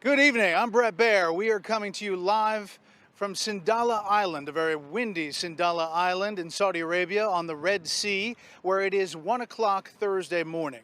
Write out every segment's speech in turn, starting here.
Good evening, I'm Brett Baer. We are coming to you live from Sindala Island, a very windy Sindala Island in Saudi Arabia on the Red Sea, where it is 1 o'clock Thursday morning.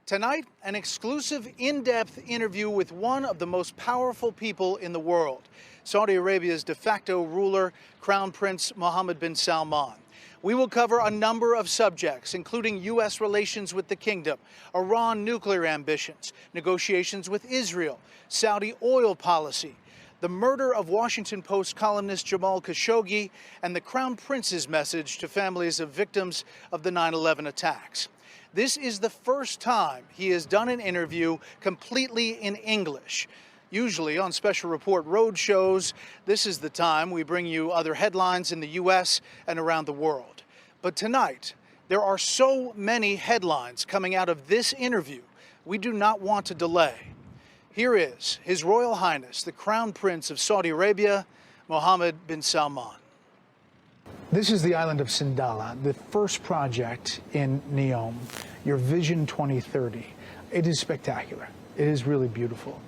Tonight, an exclusive in-depth interview with one of the most powerful people in the world, Saudi Arabia's de facto ruler, Crown Prince Mohammed bin Salman. We will cover a number of subjects, including U.S. relations with the kingdom, Iran nuclear ambitions, negotiations with Israel, Saudi oil policy, the murder of Washington Post columnist Jamal Khashoggi, and the Crown Prince's message to families of victims of the 9/11 attacks. This is the first time he has done an interview completely in English. Usually on Special Report road shows, this is the time we bring you other headlines in the U.S. and around the world. But tonight, there are so many headlines coming out of this interview, we do not want to delay. Here is His Royal Highness, the Crown Prince of Saudi Arabia, Mohammed bin Salman. This is the island of Sindala, the first project in NEOM, your Vision 2030. It is spectacular. It is really beautiful.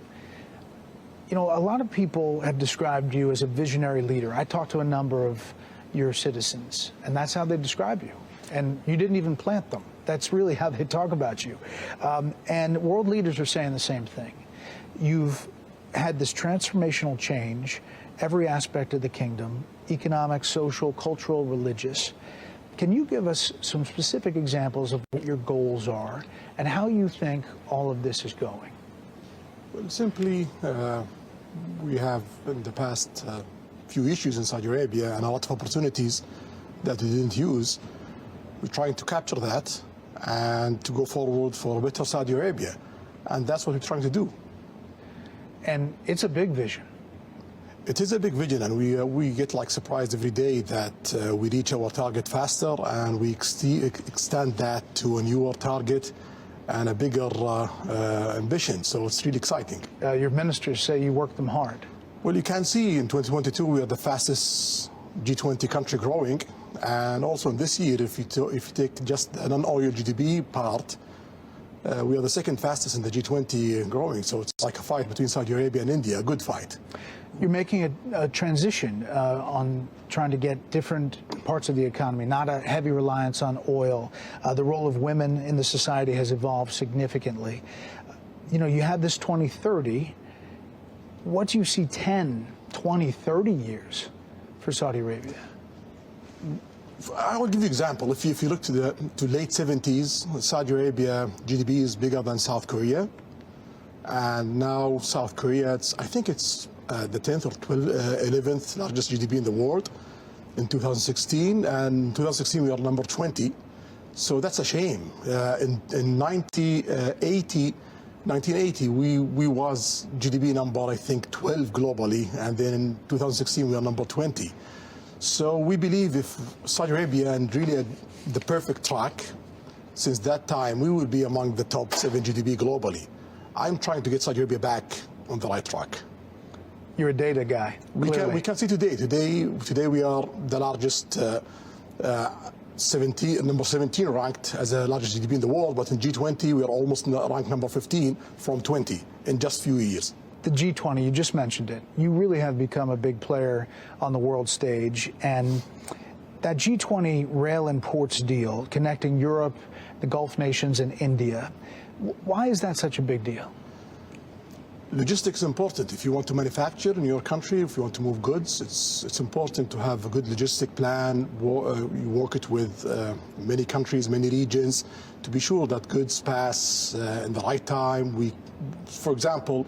You know, a lot of people have described you as a visionary leader. I talked to a number of your citizens, and that's how they describe you. And you didn't even plant them. That's really how they talk about you. And world leaders are saying the same thing. You've had this transformational change, every aspect of the kingdom, economic, social, cultural, religious. Can you give us some specific examples of what your goals are and how you think all of this is going? Well, simply, we have in the past few issues in Saudi Arabia and a lot of opportunities that we didn't use. We're trying to capture that and to go forward for a better Saudi Arabia. And that's what we're trying to do. And it's a big vision. It is a big vision, and we get like surprised every day that we reach our target faster, and we extend that to a newer target and a bigger ambition. So it's really exciting. Your ministers say you work them hard. Well, you can see in 2022 we are the fastest G20 country growing, and also in this year, if you take just the non-oil GDP part, we are the second fastest in the G20 growing. So it's like a fight between Saudi Arabia and India, a good fight. You're making a transition on trying to get different parts of the economy, not a heavy reliance on oil. The role of women in the society has evolved significantly. You know, you have this 2030. What do you see 10, 20, 30 years for Saudi Arabia? I will give you an example. If you look to late 70s, Saudi Arabia GDP is bigger than South Korea. And now South Korea, I think it's the 10th or 11th largest GDP in the world in 2016. And in 2016, we are number 20. So that's a shame. In 1980, we was GDP number, I think, 12 globally. And then in 2016, we are number 20. So we believe if Saudi Arabia and really the perfect track, since that time, we will be among the top 7 GDP globally. I'm trying to get Saudi Arabia back on the right track. You're a data guy. We can see today we are the largest, number 17 ranked as the largest GDP in the world, but in G20 we are almost ranked number 15 from 20 in just a few years. The G20, you just mentioned it. You really have become a big player on the world stage, and that G20 rail and ports deal connecting Europe, the Gulf nations, and India, why is that such a big deal? Logistics is important. If you want to manufacture in your country, if you want to move goods, it's important to have a good logistic plan. You work it with many countries, many regions, to be sure that goods pass in the right time. For example,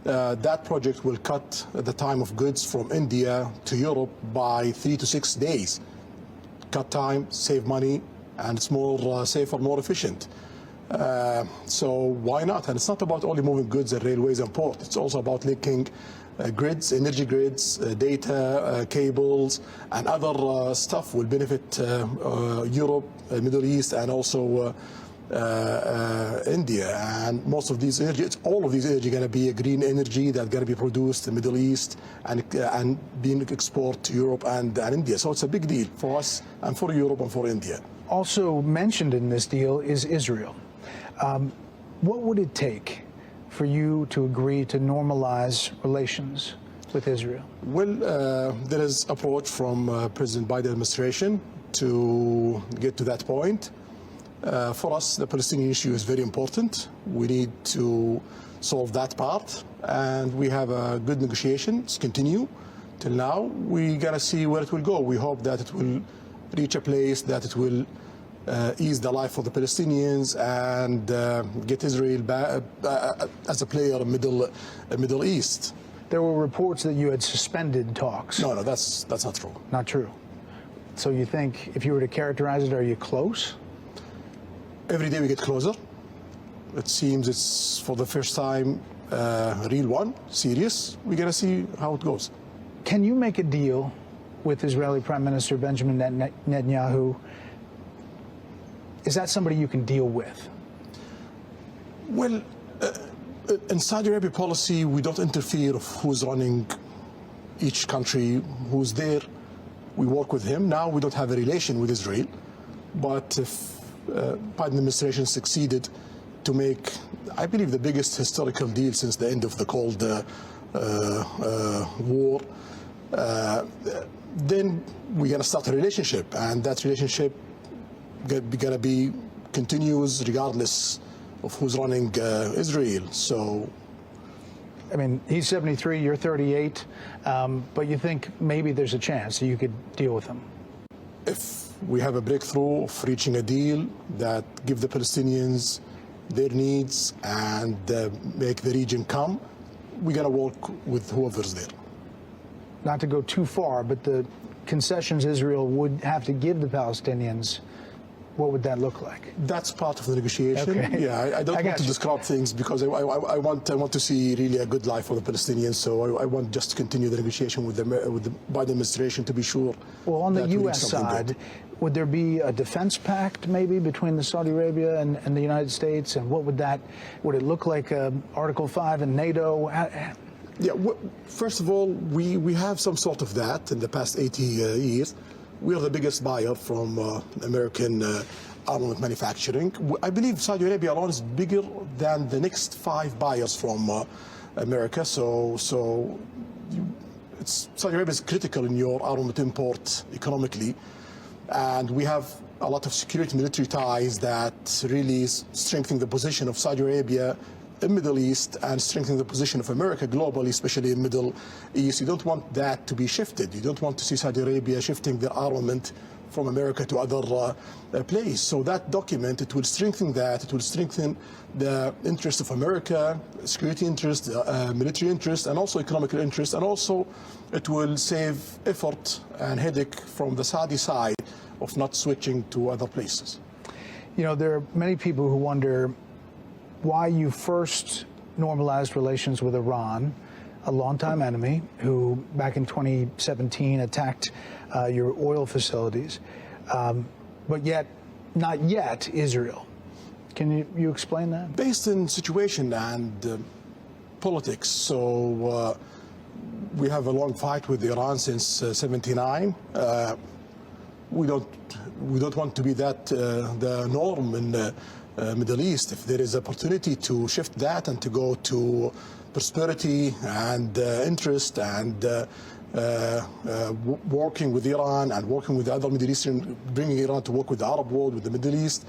that project will cut the time of goods from India to Europe by 3 to 6 days. Cut time, save money, and it's more safer, more efficient. So why not? And it's not about only moving goods and railways and ports. It's also about linking grids, energy grids, data, cables, and other stuff will benefit Europe, Middle East, and also India. And most of these energy, all of these energy going to be a green energy that's going to be produced in the Middle East and being exported to Europe and India. So it's a big deal for us and for Europe and for India. Also mentioned in this deal is Israel. What would it take for you to agree to normalize relations with Israel? Well, there is approach from President Biden administration to get to that point. For us, the Palestinian issue is very important. We need to solve that part, and we have a good negotiations continue till now. We gotta see where it will go. We hope that it will reach a place that it will ease the life for the Palestinians and get Israel back, as a player in Middle East. There were reports that you had suspended talks. No, that's not true. Not true. So you think, if you were to characterize it, are you close? Every day we get closer. It seems it's for the first time a real one, serious. We gotta see how it goes. Can you make a deal with Israeli Prime Minister Benjamin Netanyahu? Is that somebody you can deal with? Well, in Saudi Arabia policy, we don't interfere of who's running each country, who's there. We work with him. Now we don't have a relation with Israel, but if Biden administration succeeded to make, I believe, the biggest historical deal since the end of the Cold War, then we're going to start a relationship, and that relationship gonna be continuous regardless of who's running Israel. So, I mean, he's 73, you're 38, but you think maybe there's a chance that you could deal with him? If we have a breakthrough of reaching a deal that give the Palestinians their needs and make the region come, we're gonna work with whoever's there. Not to go too far, but the concessions Israel would have to give the Palestinians, what would that look like? That's part of the negotiation. Okay. Yeah, I don't want to describe things because I want to see really a good life for the Palestinians. So I want just to continue the negotiation with the Biden administration to be sure. Well, on the U.S. side, would there be a defense pact maybe between the Saudi Arabia and the United States? And what would it look like? Article 5 in NATO? Yeah. First of all, we have some sort of that in the past 80 years. We are the biggest buyer from American armament manufacturing. I believe Saudi Arabia alone is bigger than the next 5 buyers from America. So Saudi Arabia is critical in your armament import economically. And we have a lot of security military ties that really strengthen the position of Saudi Arabia in Middle East and strengthen the position of America globally, especially in Middle East. You don't want that to be shifted. You don't want to see Saudi Arabia shifting their armament from America to other place. So that document, it will strengthen that. It will strengthen the interest of America, security interest, military interest, and also economical interest. And also it will save effort and headache from the Saudi side of not switching to other places. You know, there are many people who wonder why you first normalized relations with Iran, a longtime enemy who back in 2017 attacked your oil facilities, but yet not yet Israel. Can you explain that? Based on situation and politics, so we have a long fight with Iran since '79. We don't want to be that the norm in Middle East. If there is opportunity to shift that and to go to prosperity and interest and working with Iran and working with the other Middle Eastern, bringing Iran to work with the Arab world, with the Middle East,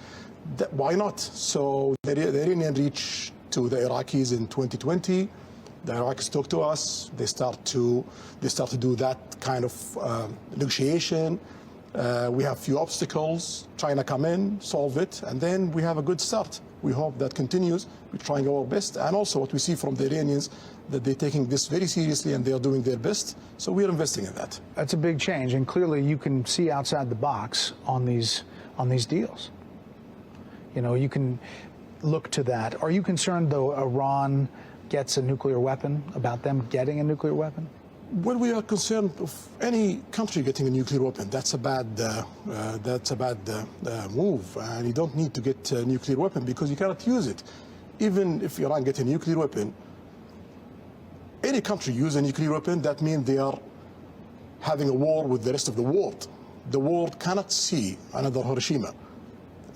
why not? So the Iranian reached to the Iraqis in 2020. The Iraqis talk to us. They start to do that kind of negotiation. We have few obstacles. China come in, solve it, and then we have a good start. We hope that continues. We're trying our best, and also what we see from the Iranians, that they're taking this very seriously and they are doing their best. So we're investing in that. That's a big change, and clearly you can see outside the box on these deals. You know, you can look to that. Are you concerned, though, Iran gets a nuclear weapon, about them getting a nuclear weapon? Well, we are concerned of any country getting a nuclear weapon. That's a bad move, and you don't need to get a nuclear weapon because you cannot use it. Even if Iran gets a nuclear weapon, any country use a nuclear weapon, that means they are having a war with the rest of the world. The world cannot see another Hiroshima.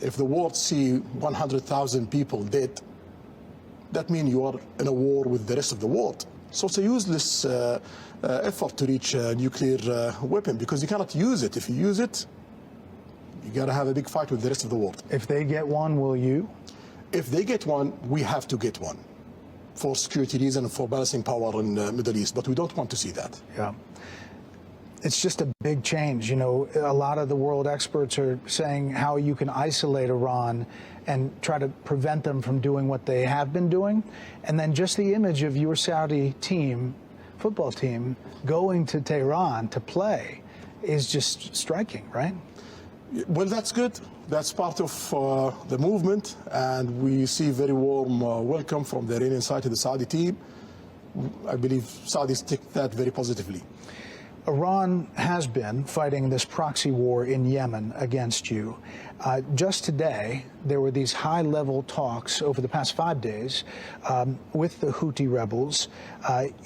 If the world see 100,000 people dead, that means you are in a war with the rest of the world. So it's a useless effort to reach a nuclear weapon, because you cannot use it. If you use it, you got to have a big fight with the rest of the world. If they get one, will you? If they get one, we have to get one for security reasons and for balancing power in the Middle East. But we don't want to see that. Yeah. It's just a big change. You know, a lot of the world experts are saying how you can isolate Iran and try to prevent them from doing what they have been doing. And then just the image of your Saudi team, football team, going to Tehran to play is just striking, right? Well, that's good. That's part of the movement, and we see very warm welcome from the Iranian side to the Saudi team. I believe Saudis take that very positively. Iran has been fighting this proxy war in Yemen against you. Just today, there were these high-level talks over the past 5 days with the Houthi rebels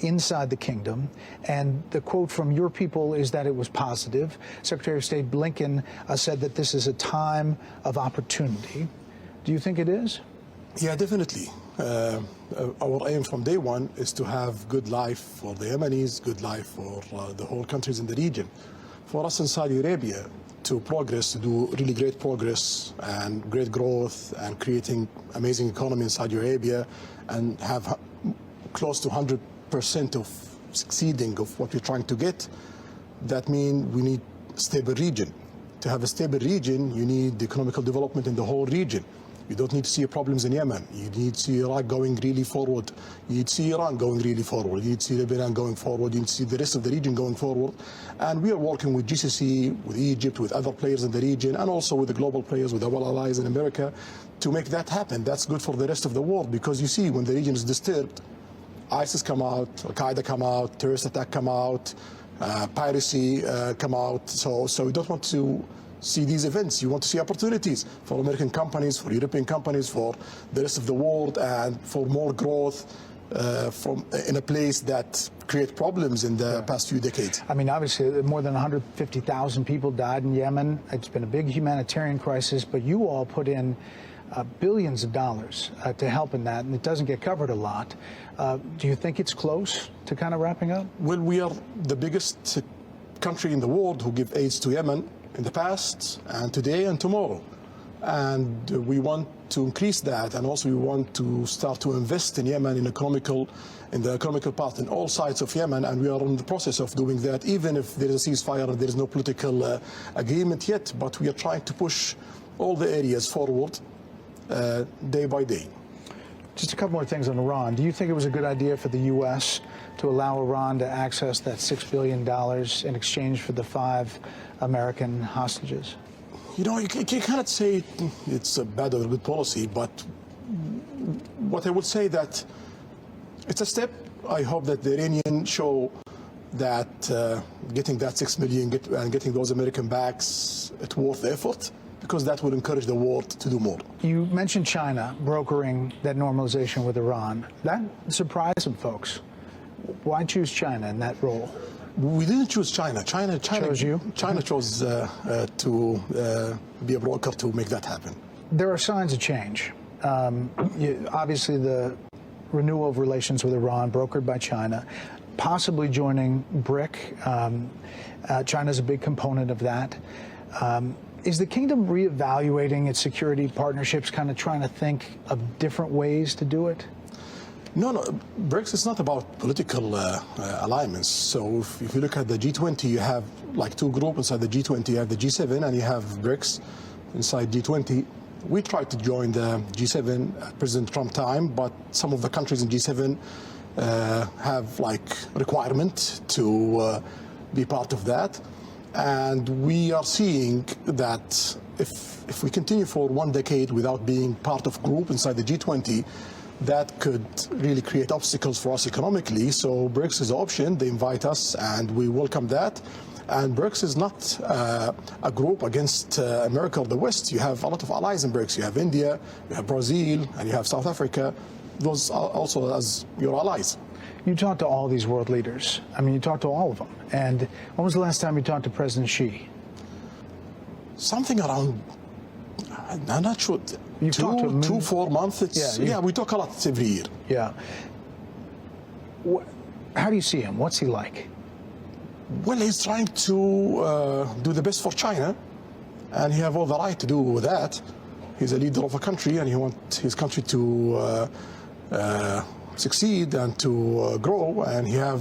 inside the kingdom. And the quote from your people is that it was positive. Secretary of State Blinken said that this is a time of opportunity. Do you think it is? Yeah, definitely. Our aim from day one is to have good life for the Yemenis, good life for the whole countries in the region. For us in Saudi Arabia to progress, to do really great progress and great growth and creating amazing economy in Saudi Arabia and have close to 100% of succeeding of what we're trying to get, that means we need a stable region. To have a stable region, you need economical development in the whole region. You don't need to see problems in Yemen. You need to see Iraq going really forward. You need to see Iran going really forward. You need to see Lebanon going forward. You need to see the rest of the region going forward. And we are working with GCC, with Egypt, with other players in the region, and also with the global players, with our allies in America, to make that happen. That's good for the rest of the world, because you see, when the region is disturbed, ISIS come out, Al-Qaeda come out, terrorist attack come out, piracy come out. So we don't want to see these events. You want to see opportunities for American companies, for European companies, for the rest of the world, and for more growth in a place that create problems in the past few decades. I mean, obviously, more than 150,000 people died in Yemen. It's been a big humanitarian crisis, but you all put in billions of dollars to help in that, and it doesn't get covered a lot. Do you think it's close to kind of wrapping up? Well, we are the biggest country in the world who give aid to Yemen in the past and today and tomorrow. And we want to increase that, and also we want to start to invest in Yemen in the economical part in all sides of Yemen, and we are in the process of doing that, even if there is a ceasefire and there is no political agreement yet. But we are trying to push all the areas forward day by day. Just a couple more things on Iran. Do you think it was a good idea for the U.S. to allow Iran to access that $6 billion in exchange for the 5 American hostages? You know, you cannot say it's a bad or a good policy, but what I would say that it's a step. I hope that the Iranians show that getting that $6 million and getting those American backs, it's worth the effort, because that will encourage the world to do more. You mentioned China brokering that normalization with Iran. That surprised some folks. Why choose China in that role? We didn't choose China. China chose you? China chose to be a broker to make that happen. There are signs of change. Obviously, the renewal of relations with Iran, brokered by China, possibly joining BRIC. China's a big component of that. Is the kingdom reevaluating its security partnerships, kind of trying to think of different ways to do it? No, BRICS is not about political alignments. So if you look at the G20, you have like 2 groups inside the G20. You have the G7 and you have BRICS inside G20. We tried to join the G7 at President Trump time, but some of the countries in G7 have like requirement to be part of that. And we are seeing that if we continue for 1 decade without being part of group inside the G20, that could really create obstacles for us economically. So BRICS is an option. They invite us, and we welcome that. And BRICS is not a group against America or the West. You have a lot of allies in BRICS. You have India, you have Brazil, and you have South Africa. Those are also as your allies. You talked to all these world leaders. I mean, you talked to all of them. And when was the last time you talked to President Xi? Something around I'm not sure. You've talked to him 4 months. Yeah, we talk a lot every year. Yeah. How do you see him? What's he like? Well, he's trying to do the best for China, and he has all the right to do that. He's a leader of a country, and he wants his country to succeed and to grow, and he have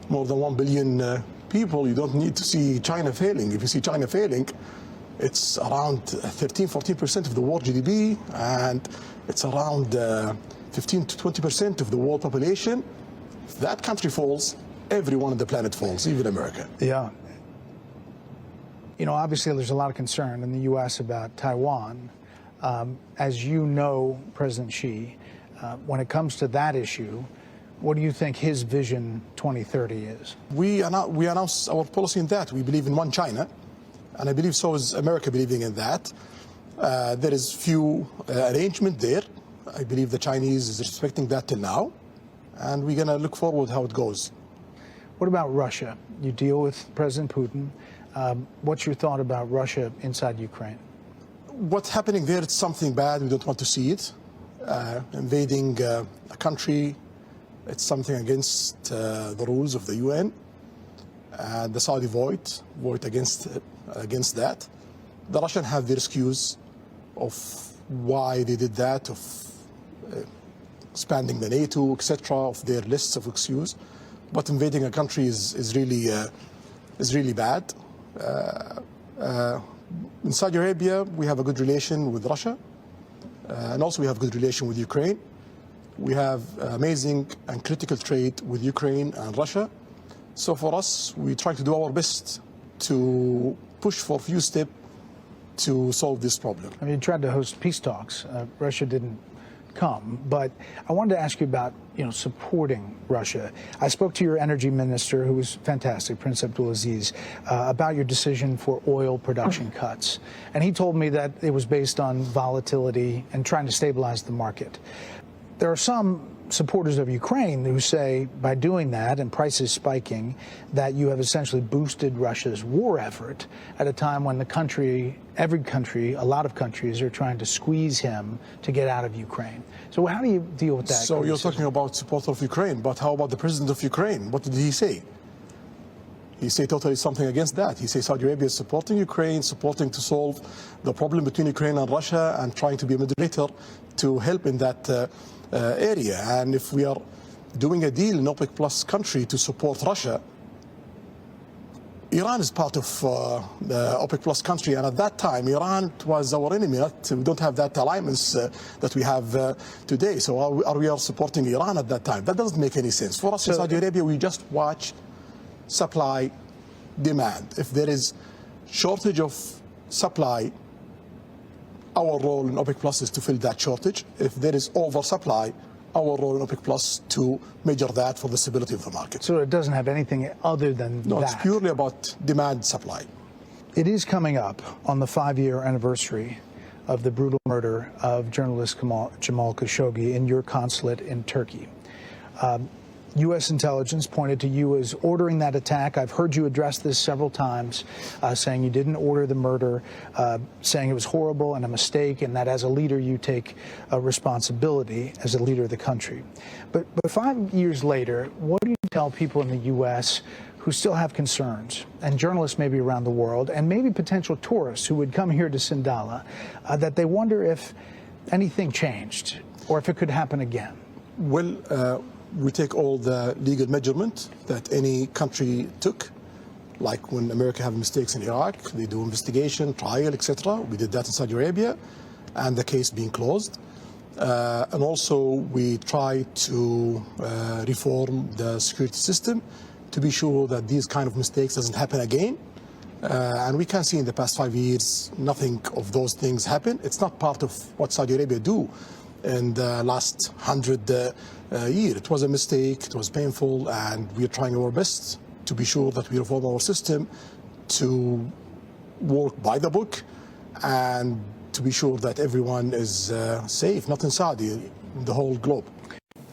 more than 1 billion people. You don't need to see China failing. If you see China failing, it's around 13-14% of the world GDP, and it's around 15 to 20% of the world population. If that country falls, everyone on the planet falls, even America. Yeah. You know, obviously there's a lot of concern in the U.S. about Taiwan. As you know, President Xi, when it comes to that issue, what do you think his vision 2030 is? We announced our policy in that. We believe in one China, and I believe so is America believing in that. There is few arrangement there. I believe the Chinese is respecting that till now, and we're going to look forward how it goes. What about Russia? You deal with President Putin. What's your thought about Russia inside Ukraine? What's happening there, it's something bad. We don't want to see it. Invading a country, it's something against the rules of the UN. And the Saudi vote against that. The Russians have their excuse of why they did that, of expanding the NATO, etc., of their lists of excuses. But invading a country is really bad. In Saudi Arabia, we have a good relation with Russia, and also we have a good relation with Ukraine. We have amazing and critical trade with Ukraine and Russia. So for us, we try to do our best to push for a few steps to solve this problem. I mean, you tried to host peace talks. Russia didn't come, but I wanted to ask you about, supporting Russia. I spoke to your energy minister, who was fantastic, Prince Abdulaziz, about your decision for oil production cuts. And he told me that it was based on volatility and trying to stabilize the market. There are some supporters of Ukraine who say by doing that and prices spiking that you have essentially boosted Russia's war effort at a time when every country, a lot of countries are trying to squeeze him to get out of Ukraine. So how do you deal with that? So you're talking about supporter of Ukraine, but how about the president of Ukraine? What did he say? He said totally something against that. He said Saudi Arabia is supporting Ukraine, supporting to solve the problem between Ukraine and Russia, and trying to be a mediator to help in that area. And if we are doing a deal in OPEC Plus country to support Russia, Iran is part of the OPEC Plus country, and at that time Iran was our enemy. We don't have that alliance that we have today. So are we supporting Iran at that time? That doesn't make any sense. For us in Saudi Arabia, we just watch supply, demand. If there is shortage of supply, our role in OPEC Plus is to fill that shortage. If there is oversupply, our role in OPEC Plus to measure that for the stability of the market. So it doesn't have anything other than that? No, it's purely about demand, supply. It is coming up on the 5-year anniversary of the brutal murder of journalist Jamal Khashoggi in your consulate in Turkey. U.S. intelligence pointed to you as ordering that attack. I've heard you address this several times, saying you didn't order the murder, saying it was horrible and a mistake, and that as a leader you take responsibility as a leader of the country. But 5 years later, what do you tell people in the U.S. who still have concerns, and journalists maybe around the world, and maybe potential tourists who would come here to Sindala, that they wonder if anything changed or if it could happen again? Well, we take all the legal measurement that any country took, like when America have mistakes in Iraq, they do investigation, trial, etc. We did that in Saudi Arabia, and the case being closed. And also we try to reform the security system to be sure that these kind of mistakes doesn't happen again. And we can see in the past 5 years, nothing of those things happen. It's not part of what Saudi Arabia do in the last 100 years. It was a mistake, it was painful, and we are trying our best to be sure that we reform our system to work by the book and to be sure that everyone is safe, not in Saudi, in the whole globe.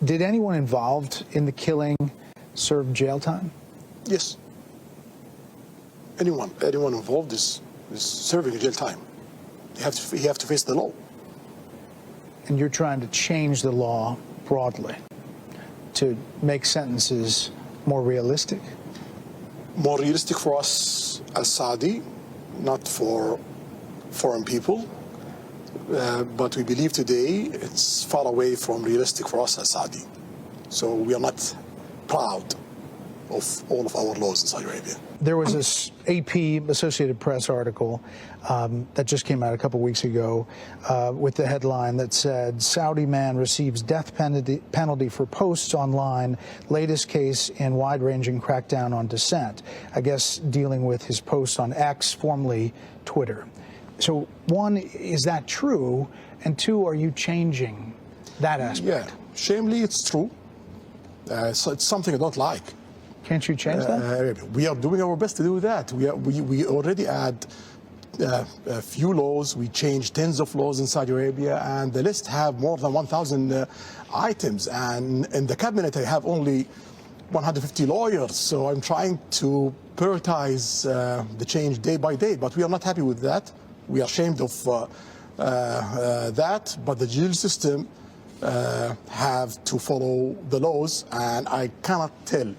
Did anyone involved in the killing serve jail time? Yes. Anyone involved is serving a jail time. he have to face the law. And you're trying to change the law broadly to make sentences more realistic? More realistic for us as Saudi, not for foreign people. But we believe today it's far away from realistic for us as Saudi. So we are not proud of all of our laws in Saudi Arabia. There was this AP Associated Press article that just came out a couple weeks ago with the headline that said, Saudi man receives death penalty for posts online, latest case in wide-ranging crackdown on dissent. I guess dealing with his posts on X, formerly Twitter. So one, is that true? And two, are you changing that aspect? Yeah, shamefully it's true. So it's something I don't like. Can't you change that? We are doing our best to do that. We already had a few laws. We changed tens of laws in Saudi Arabia, and the list have more than 1,000 items. And in the cabinet, I have only 150 lawyers. So I'm trying to prioritize the change day by day. But we are not happy with that. We are ashamed of that. But the judicial system have to follow the laws, and I cannot tell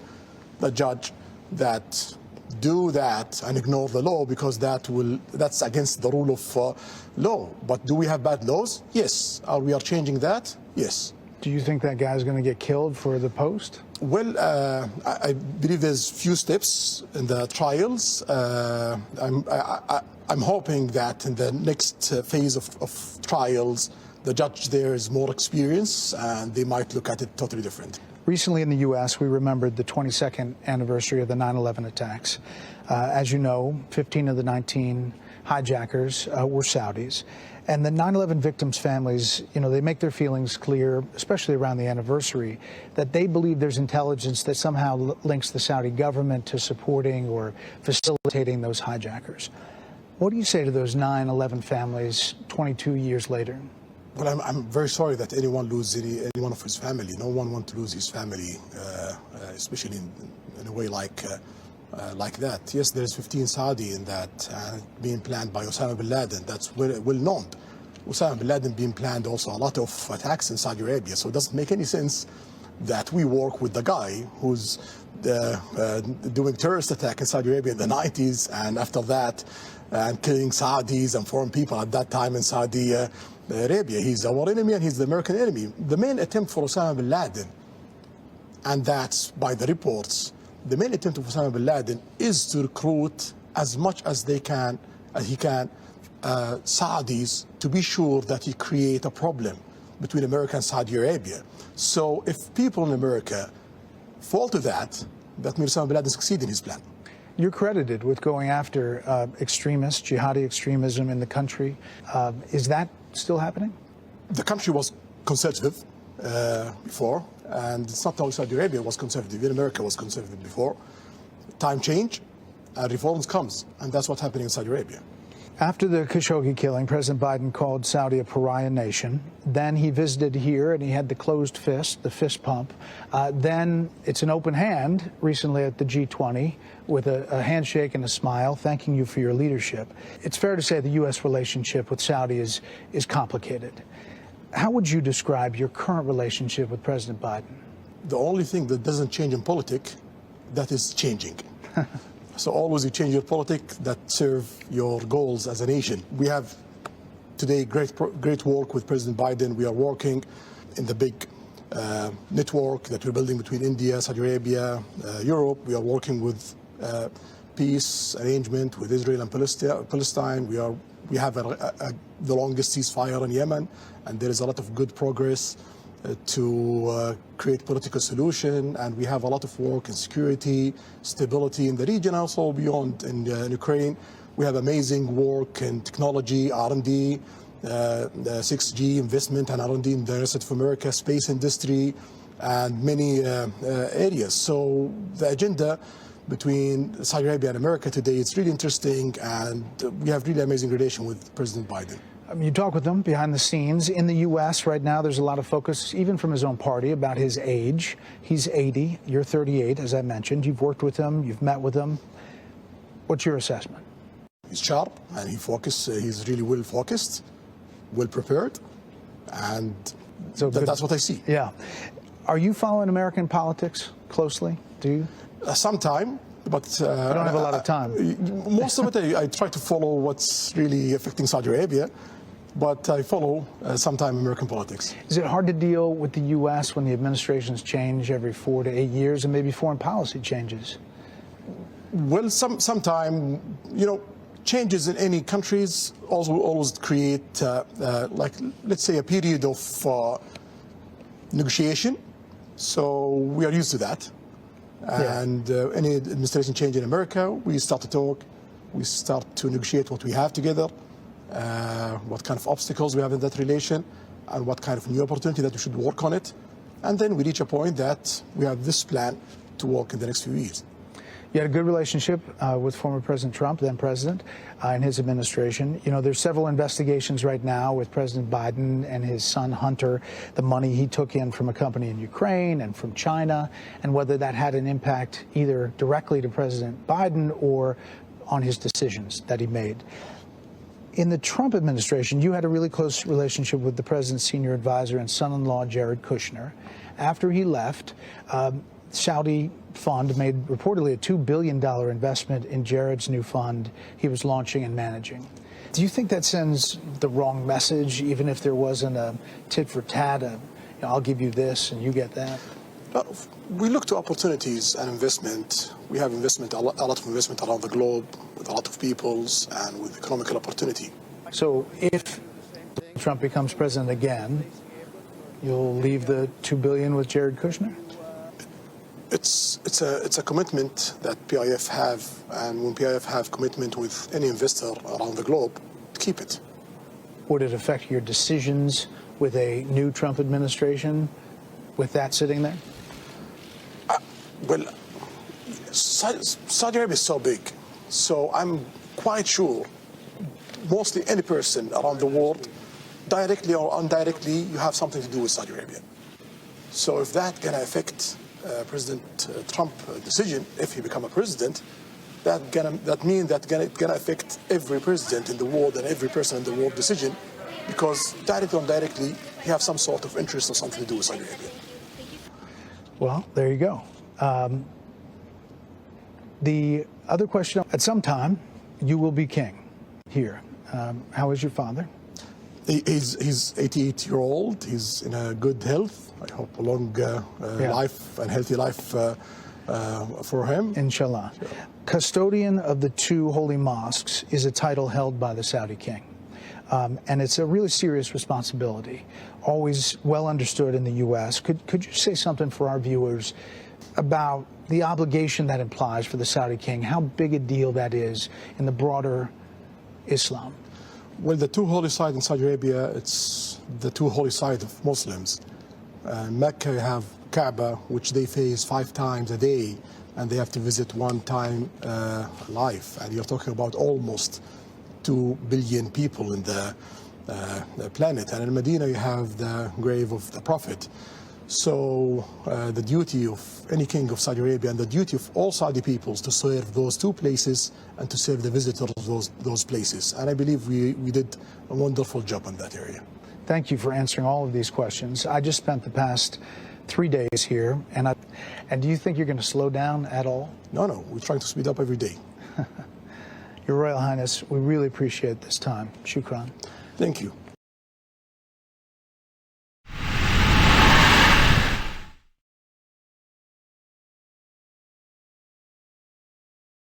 the judge that do that and ignore the law, because that's against the rule of law. But do we have bad laws? Yes. Are we changing that? Yes. Do you think that guy's going to get killed for the post? Well, I believe there's few steps in the trials. I'm hoping that in the next phase of trials, the judge there is more experienced and they might look at it totally different. Recently in the U.S., we remembered the 22nd anniversary of the 9/11 attacks. As you know, 15 of the 19 hijackers were Saudis. And the 9/11 victims' families, you know, they make their feelings clear, especially around the anniversary, that they believe there's intelligence that somehow links the Saudi government to supporting or facilitating those hijackers. What do you say to those 9/11 families 22 years later? Well, I'm very sorry that anyone loses any one of his family. No one wants to lose his family, especially in a way like that. Yes, there's 15 Saudi in that, being planned by Osama bin Laden. That's well known. Osama bin Laden being planned also a lot of attacks in Saudi Arabia. So it doesn't make any sense that we work with the guy who's doing terrorist attack in Saudi Arabia in the 90s, and after that, and killing Saudis and foreign people at that time in Saudi Arabia. He's our enemy and he's the American enemy. The main attempt for Osama bin Laden, and that's by the reports, the main attempt of Osama bin Laden is to recruit as much as he can, Saudis, to be sure that he create a problem between America and Saudi Arabia. So if people in America fall to that means Osama bin Laden succeed in his plan. You're credited with going after extremists, jihadi extremism in the country. Is that still happening? The country was conservative before, and it's not only Saudi Arabia was conservative, even America was conservative before. Time change, and reforms comes, and that's what's happening in Saudi Arabia. After the Khashoggi killing, President Biden called Saudi a pariah nation. Then he visited here and he had the closed fist, the fist pump. Then it's an open hand recently at the G20 with a handshake and a smile, thanking you for your leadership. It's fair to say the U.S. relationship with Saudi is complicated. How would you describe your current relationship with President Biden? The only thing that doesn't change in politics, that is changing. So always you change your politics that serve your goals as a nation. We have today great work with President Biden. We are working in the big network that we're building between India, Saudi Arabia, Europe. We are working with peace arrangement with Israel and Palestine. We have the longest ceasefire in Yemen, and there is a lot of good progress to create political solution, and we have a lot of work in security, stability in the region, also beyond in Ukraine. We have amazing work in technology, R&D, 6G investment and R&D in the rest of America, space industry, and many areas. So the agenda between Saudi Arabia and America today is really interesting, and we have really amazing relation with President Biden. You talk with him behind the scenes. In the U.S. right now, there's a lot of focus, even from his own party, about his age. He's 80, you're 38, as I mentioned. You've worked with him, you've met with him. What's your assessment? He's sharp and he's really well focused, well prepared, and so that's what I see. Yeah. Are you following American politics closely? Do you? Sometime, but I don't have a lot of time. Most of it, I try to follow what's really affecting Saudi Arabia, but I follow sometime American politics. Is it hard to deal with the U.S. when the administrations change every 4 to 8 years and maybe foreign policy changes? Well, sometime, changes in any countries also always create, like, let's say, a period of negotiation. So we are used to that. Yeah. And any administration change in America, we start to talk, we start to negotiate what we have together, what kind of obstacles we have in that relation, and what kind of new opportunity that we should work on it. And then we reach a point that we have this plan to work in the next few years. You had a good relationship with former President Trump, then President, and his administration. There's several investigations right now with President Biden and his son Hunter, the money he took in from a company in Ukraine and from China, and whether that had an impact either directly to President Biden or on his decisions that he made. In the Trump administration, you had a really close relationship with the president's senior advisor and son-in-law, Jared Kushner. After he left, Saudi fund made reportedly a $2 billion investment in Jared's new fund he was launching and managing. Do you think that sends the wrong message, even if there wasn't a tit for tat, I'll give you this and you get that? We look to opportunities and investment. We have investment, a lot of investment around the globe with a lot of peoples and with economical opportunity. So if Trump becomes president again, you'll leave the $2 billion with Jared Kushner? It's a commitment that PIF have, and when PIF have commitment with any investor around the globe, keep it. Would it affect your decisions with a new Trump administration with that sitting there? Well, Saudi Arabia is so big, so I'm quite sure mostly any person around the world, directly or indirectly, you have something to do with Saudi Arabia. So if that can affect President Trump decision, if he become a president, that means that it gonna affect every president in the world and every person in the world decision, because directly or indirectly, he have some sort of interest or something to do with Saudi Arabia. Well, there you go. The other question, at some time, you will be king here. How is your father? He's 88-year-old. He's in a good health. I hope a long life and healthy life for him. Inshallah. Sure. Custodian of the two holy mosques is a title held by the Saudi king. And it's a really serious responsibility, always well understood in the U.S. Could you say something for our viewers about the obligation that implies for the Saudi king, how big a deal that is in the broader Islam? Well, the two holy sites in Saudi Arabia, it's the two holy sites of Muslims. Mecca, you have Kaaba, which they face 5 times a day, and they have to visit 1 time life. And you're talking about almost 2 billion people in the planet. And in Medina, you have the grave of the Prophet. So the duty of any king of Saudi Arabia and the duty of all Saudi peoples to serve those 2 places and to serve the visitors of those places. And I believe we did a wonderful job in that area. Thank you for answering all of these questions. I just spent the past 3 days here, and do you think you're going to slow down at all? No, we're trying to speed up every day. Your Royal Highness, we really appreciate this time. Shukran. Thank you.